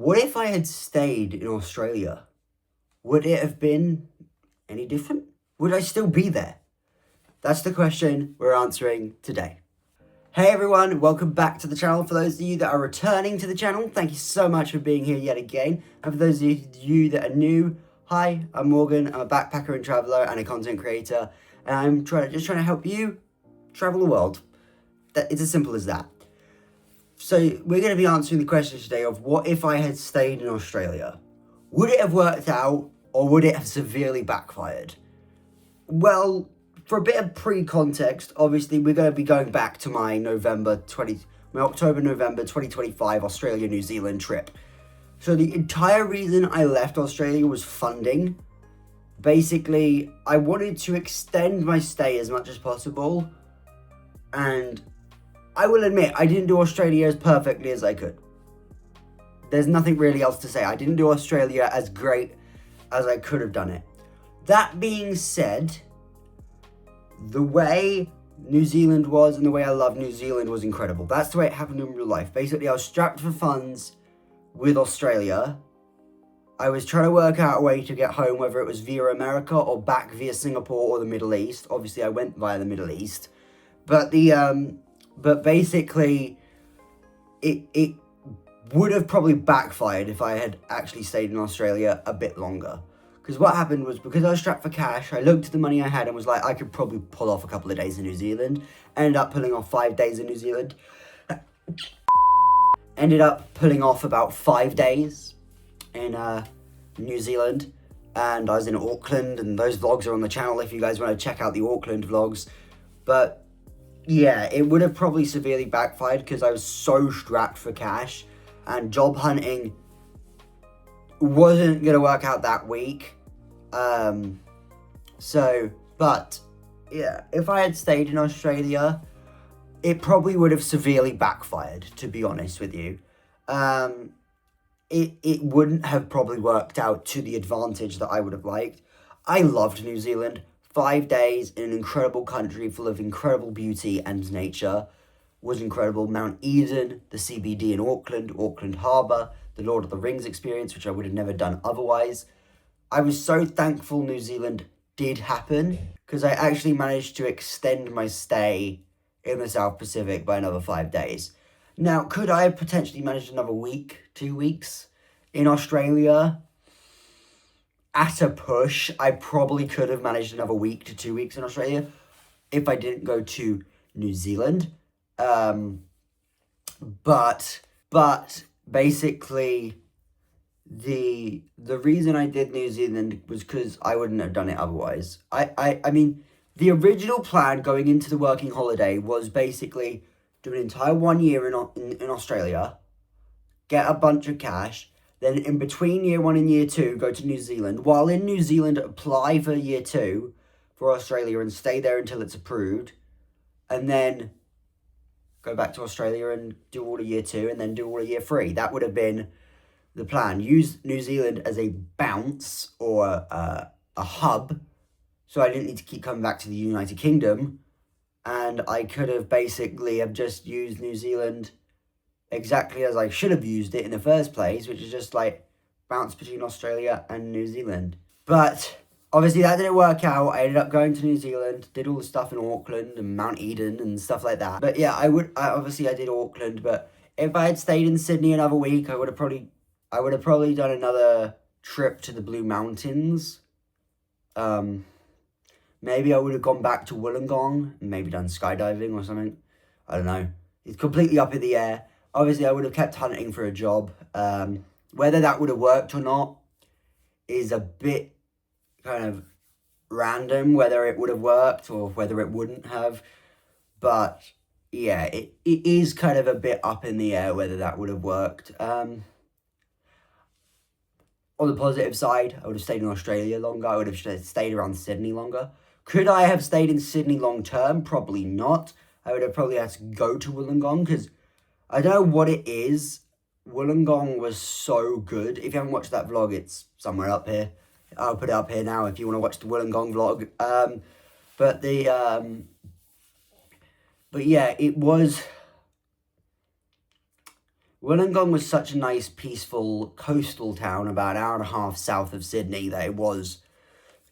What if I had stayed in Australia? Would it have been any different? Would I still be there? That's the question we're answering today. Hey everyone, welcome back to the channel. For those of you that are returning to the channel, thank you so much for being here yet again. And for those of you that are new, hi, I'm Morgan. I'm a backpacker and traveler and a content creator. And I'm just trying to help you travel the world. It's as simple as that. So we're going to be answering the question today of what if I had stayed in Australia? Would it have worked out or would it have severely backfired? Well, for a bit of pre-context, obviously we're going to be going back to my October-November 2025 Australia-New Zealand trip. So the entire reason I left Australia was funding. Basically, I wanted to extend my stay as much as possible, and I will admit, I didn't do Australia as perfectly as I could. There's nothing really else to say. I didn't do Australia as great as I could have done it. That being said, the way New Zealand was and the way I love New Zealand was incredible. That's the way it happened in real life. Basically, I was strapped for funds with Australia. I was trying to work out a way to get home, whether it was via America or back via Singapore or the Middle East. Obviously, I went via the Middle East. But basically, it would have probably backfired if I had actually stayed in Australia a bit longer. Because what happened was, because I was strapped for cash, I looked at the money I had and was like, I could probably pull off a couple of days in New Zealand. Ended up pulling off 5 days in New Zealand. Ended up pulling off about 5 days in New Zealand. And I was in Auckland, and those vlogs are on the channel if you guys want to check out the Auckland vlogs. But yeah, it would have probably severely backfired because I was so strapped for cash, and job hunting wasn't going to work out that week. But yeah, if I had stayed in Australia, it probably would have severely backfired, to be honest with you. It wouldn't have probably worked out to the advantage that I would have liked. I loved New Zealand. 5 days in an incredible country full of incredible beauty and nature was incredible. Mount Eden, the CBD in Auckland, Auckland Harbour, the Lord of the Rings experience, which I would have never done otherwise. I was so thankful New Zealand did happen, because I actually managed to extend my stay in the South Pacific by another 5 days. Now, could I have potentially managed another week, 2 weeks in Australia? At a push, I probably could have managed another week to 2 weeks in Australia if I didn't go to New Zealand. But basically, the reason I did New Zealand was because I wouldn't have done it otherwise. I mean, the original plan going into the working holiday was basically do an entire 1 year in Australia, get a bunch of cash, then in between year 1 and year 2, go to New Zealand. While in New Zealand, apply for year 2 for Australia and stay there until it's approved. And then go back to Australia and do all of year 2 and then do all of year 3. That would have been the plan. Use New Zealand as a bounce or a hub. So I didn't need to keep coming back to the United Kingdom. And I could have basically have just used New Zealand exactly as I should have used it in the first place, which is just like bounce between Australia and New Zealand. But obviously that didn't work out. I ended up going to New Zealand, did all the stuff in Auckland and Mount Eden and stuff like that. But yeah, I did Auckland, but if I had stayed in Sydney another week, I would have probably done another trip to the Blue Mountains. Maybe I would have gone back to Wollongong and maybe done skydiving or something. I don't know. It's completely up in the air. Obviously, I would have kept hunting for a job. Whether that would have worked or not is a bit kind of random, whether it would have worked or whether it wouldn't have. But yeah, it is kind of a bit up in the air whether that would have worked. On the positive side, I would have stayed in Australia longer. I would have stayed around Sydney longer. Could I have stayed in Sydney long term? Probably not. I would have probably had to go to Wollongong because I don't know what it is. Wollongong was so good. If you haven't watched that vlog, it's somewhere up here. I'll put it up here now if you want to watch the Wollongong vlog. But yeah, it was Wollongong was such a nice, peaceful coastal town about an hour and a half south of Sydney that it was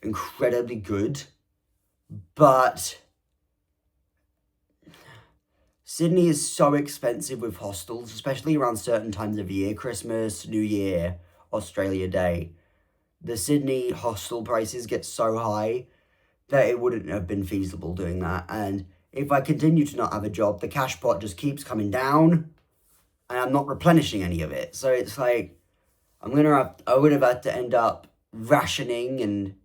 incredibly good. But Sydney is so expensive with hostels, especially around certain times of year, Christmas, New Year, Australia Day. The Sydney hostel prices get so high that it wouldn't have been feasible doing that. And if I continue to not have a job, the cash pot just keeps coming down and I'm not replenishing any of it. So it's like, I would have had to end up rationing, and,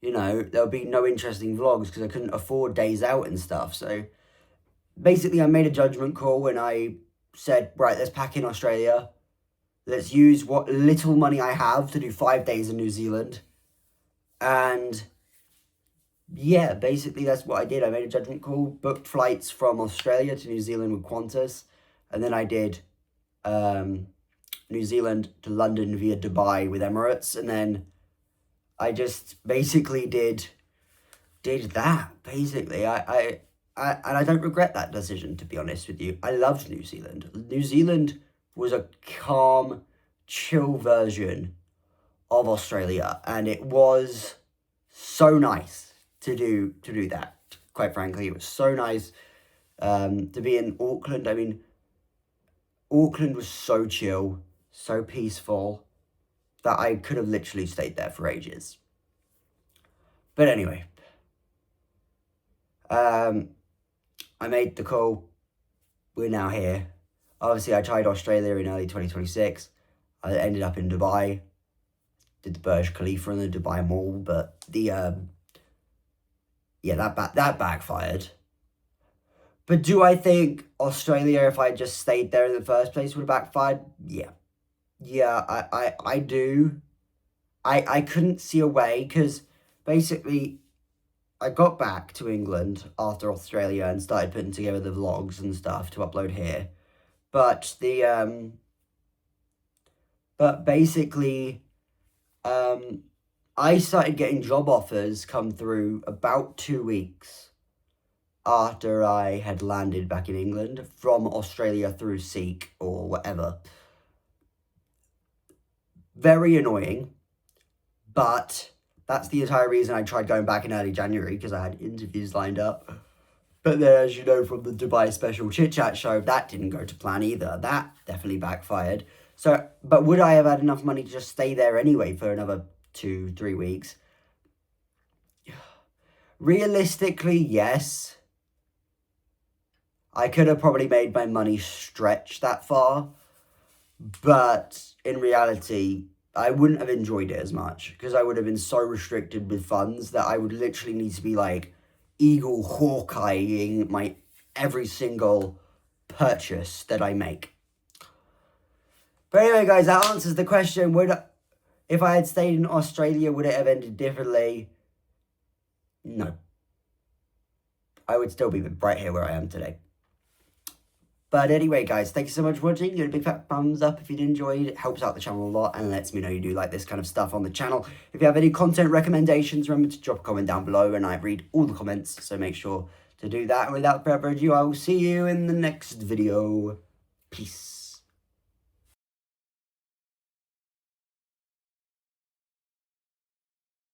you know, there'll be no interesting vlogs because I couldn't afford days out and stuff. So basically I made a judgment call when I said, right, let's pack in Australia. Let's use what little money I have to do 5 days in New Zealand. And yeah, basically that's what I did. I made a judgment call, booked flights from Australia to New Zealand with Qantas. And then I did New Zealand to London via Dubai with Emirates. And then I just basically did that, basically. And I don't regret that decision, to be honest with you. I loved New Zealand. New Zealand was a calm, chill version of Australia, and it was so nice to do that. Quite frankly, it was so nice to be in Auckland. I mean, Auckland was so chill, so peaceful, that I could have literally stayed there for ages. But anyway, I made the call. We're now here. Obviously, I tried Australia in early 2026. I ended up in Dubai. Did the Burj Khalifa in the Dubai Mall, but that backfired. But do I think Australia, if I just stayed there in the first place, would have backfired? Yeah. Yeah, I do. I couldn't see a way, because basically I got back to England after Australia and started putting together the vlogs and stuff to upload here. But basically, I started getting job offers come through about 2 weeks after I had landed back in England from Australia through Seek or whatever. Very annoying, but that's the entire reason I tried going back in early January, because I had interviews lined up. But then, as you know from the Dubai Special Chit Chat show, that didn't go to plan either. That definitely backfired. So, but would I have had enough money to just stay there anyway for another 2-3 weeks? Realistically, yes. I could have probably made my money stretch that far. But in reality, I wouldn't have enjoyed it as much, because I would have been so restricted with funds that I would literally need to be like eagle hawkeyeing my every single purchase that I make. But anyway, guys, that answers the question. If I had stayed in Australia, would it have ended differently? No. I would still be right here where I am today. But anyway, guys, thank you so much for watching. Give it a big fat thumbs up if you did enjoy it. It helps out the channel a lot and lets me know you do like this kind of stuff on the channel. If you have any content recommendations, remember to drop a comment down below, and I read all the comments, so make sure to do that. And without further ado, I will see you in the next video. Peace.